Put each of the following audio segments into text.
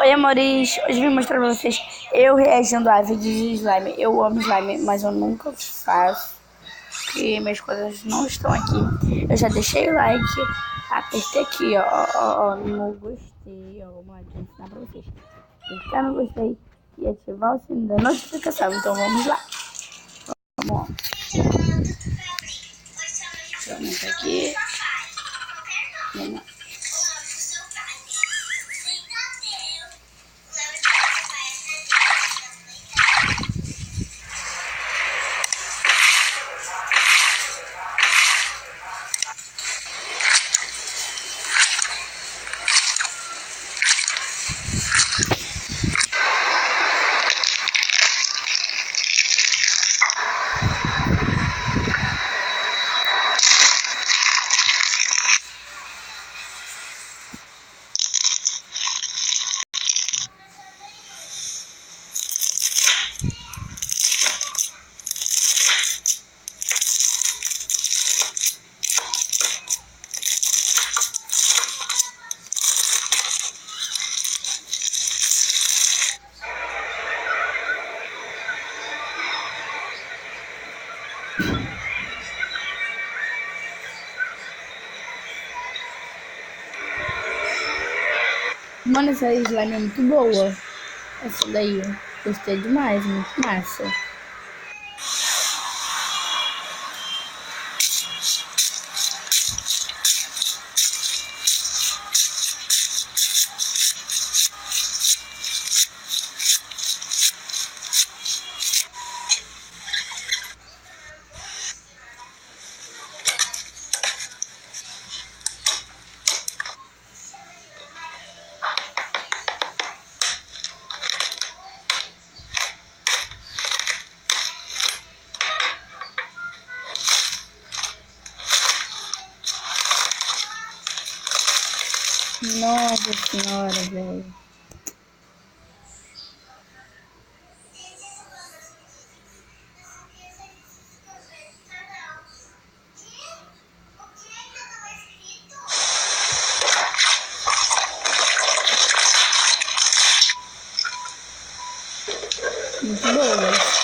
Oi, amores, hoje vim mostrar pra vocês eu reagindo a vídeos de slime. Eu amo slime, mas eu nunca faço, porque minhas coisas não estão aqui. Eu já deixei o like, apertei aqui, ó, no gostei, ó, vamos lá, deixa eu ensinar pra vocês. Clicar no gostei e ativar o sininho da notificação, então vamos lá. Vamos lá. Deixa eu aumentar aqui. Vamos lá. Mano, essa slime é muito boa. Essa daí, gostei demais, muito massa. Nossa senhora, velho. Muito boa.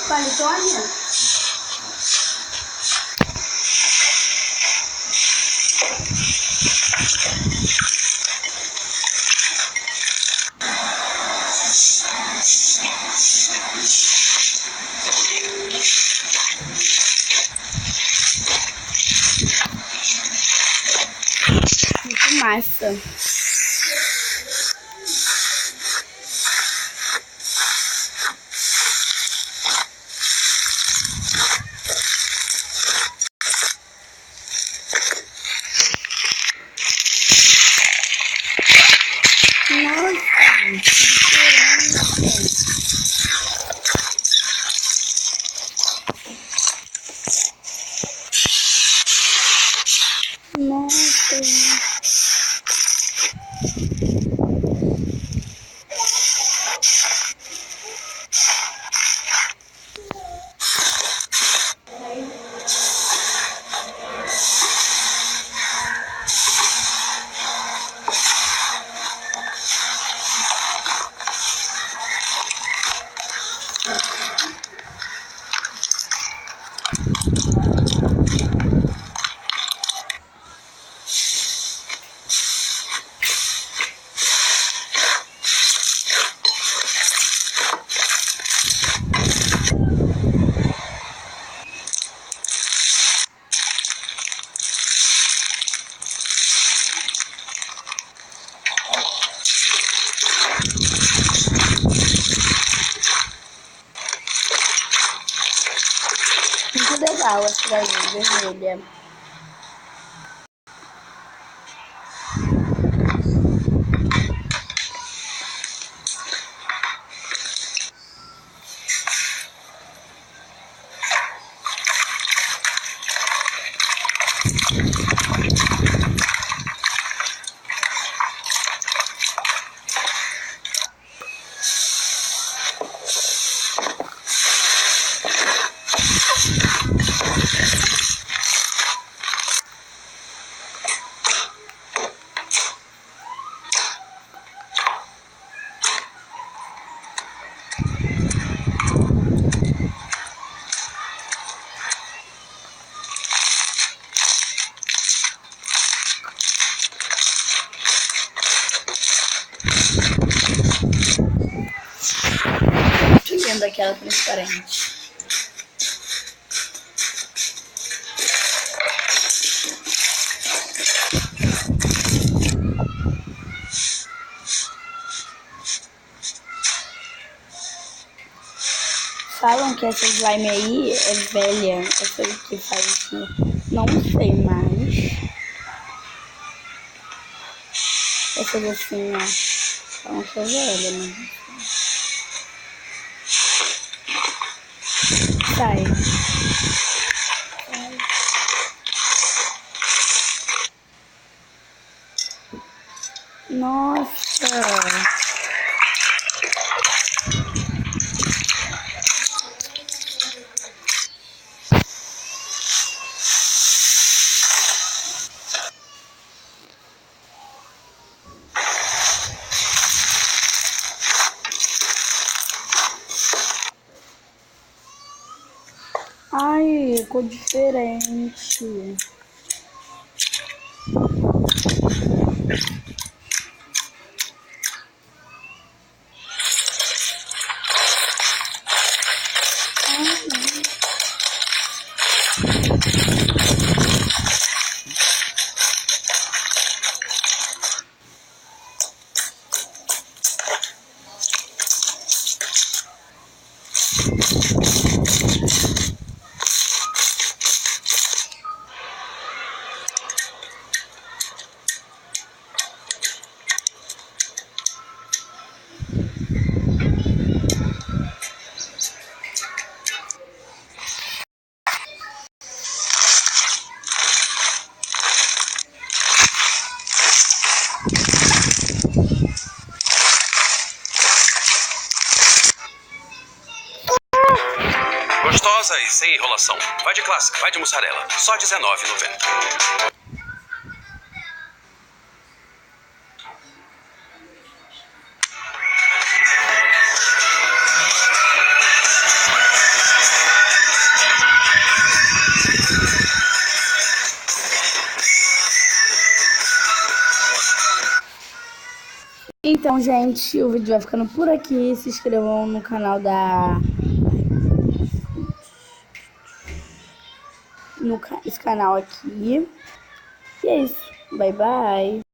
Paletone? Muito massa. Nossa. Muito legal essa daí, vermelha. Muito linda aquela transparente. Falam que essa slime aí é velha, essa que faz isso, não sei mais. Essa assim, ó, falam que é velha, né? Sai. Nossa! Ai, cor diferente. Gostosa e sem enrolação. Vai de clássica, vai de mussarela. Só R$19,90. Então, gente, o vídeo vai ficando por aqui. Se inscrevam no canal esse canal aqui. E é isso. Bye, bye.